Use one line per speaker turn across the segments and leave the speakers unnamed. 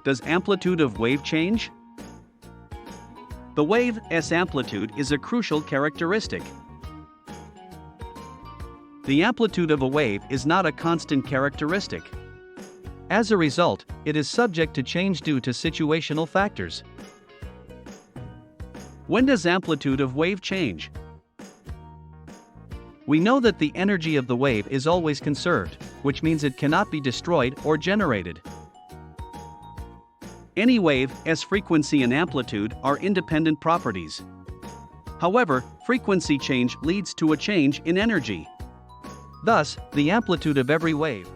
Does amplitude of wave change? The wave's amplitude is a crucial characteristic. The amplitude of a wave is not a constant characteristic. As a result, it is subject to change due to situational factors. When does amplitude of wave change? We know that the energy of the wave is always conserved, which means it cannot be destroyed or generated. Any wave's frequency and amplitude are independent properties. However, frequency change leads to a change in energy. Thus, the amplitude of every wave.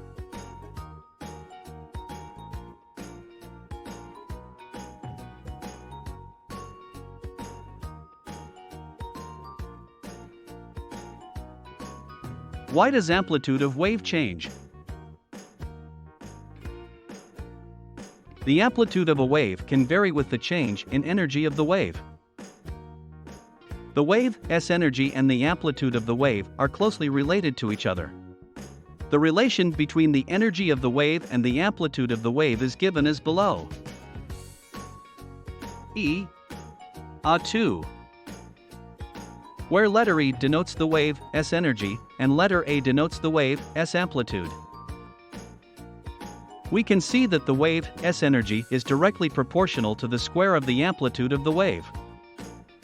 Why does amplitude of wave change? The amplitude of a wave can vary with the change in energy of the wave. The wave's energy and the amplitude of the wave are closely related to each other. The relation between the energy of the wave and the amplitude of the wave is given as below. E(A2), where letter E denotes the wave's energy and letter A denotes the wave's amplitude. We can see that the wave's energy is directly proportional to the square of the amplitude of the wave.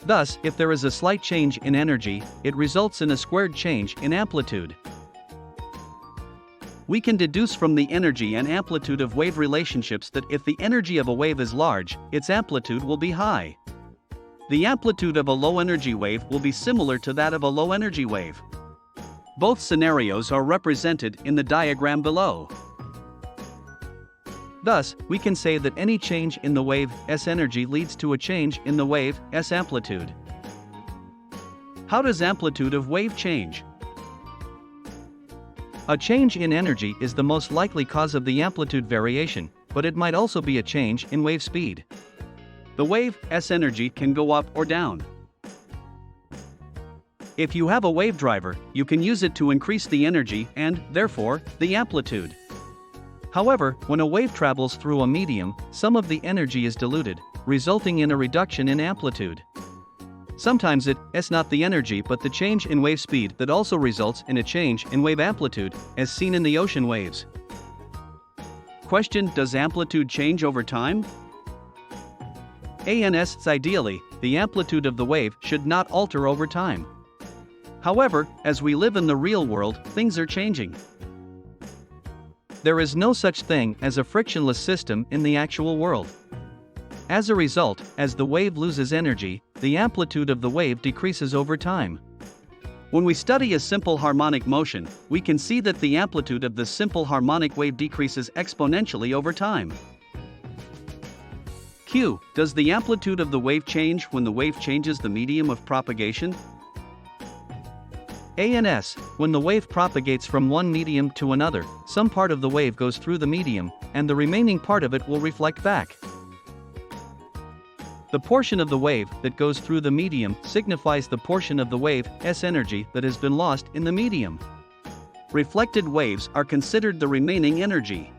Thus, if there is a slight change in energy, it results in a squared change in amplitude. We can deduce from the energy and amplitude of wave relationships that if the energy of a wave is large, its amplitude will be high. The amplitude of a low-energy wave will be similar to that of a low-energy wave. Both scenarios are represented in the diagram below. Thus, we can say that any change in the wave's energy leads to a change in the wave's amplitude. How does amplitude of wave change? A change in energy is the most likely cause of the amplitude variation, but it might also be a change in wave speed. The wave's energy can go up or down. If you have a wave driver, you can use it to increase the energy and, therefore, the amplitude. However, when a wave travels through a medium, some of the energy is diluted, resulting in a reduction in amplitude. Sometimes it's not the energy but the change in wave speed that also results in a change in wave amplitude, as seen in the ocean waves. Question: does amplitude change over time? Ideally, the amplitude of the wave should not alter over time. However, as we live in the real world, things are changing. There is no such thing as a frictionless system in the actual world. As a result, as the wave loses energy, the amplitude of the wave decreases over time. When we study a simple harmonic motion, we can see that the amplitude of the simple harmonic wave decreases exponentially over time. Q. Does the amplitude of the wave change when the wave changes the medium of propagation? ANS, when the wave propagates from one medium to another, some part of the wave goes through the medium, and the remaining part of it will reflect back. The portion of the wave that goes through the medium signifies the portion of the wave's energy that has been lost in the medium. Reflected waves are considered the remaining energy.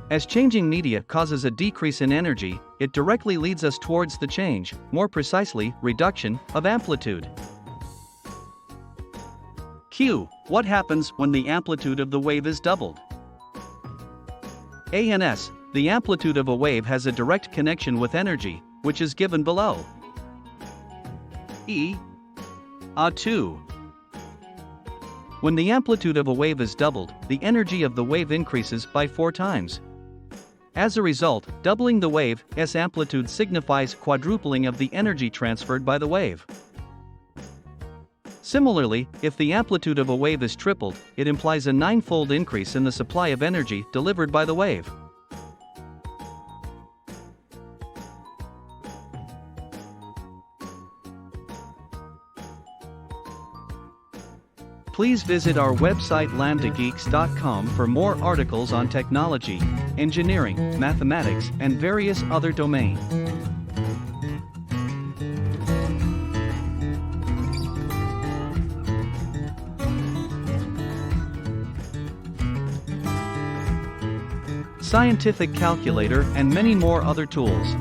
As changing media causes a decrease in energy, it directly leads us towards the change, more precisely, reduction, of amplitude. Q. What happens when the amplitude of the wave is doubled? ANS. The amplitude of a wave has a direct connection with energy, which is given below. E(A2). When the amplitude of a wave is doubled, the energy of the wave increases by 4 times. As a result, doubling the wave's amplitude signifies quadrupling of the energy transferred by the wave. Similarly, if the amplitude of a wave is tripled, it implies a 9-fold increase in the supply of energy delivered by the wave. Please visit our website lambdageeks.com for more articles on technology, engineering, mathematics, and various other domains. Scientific calculator and many more other tools.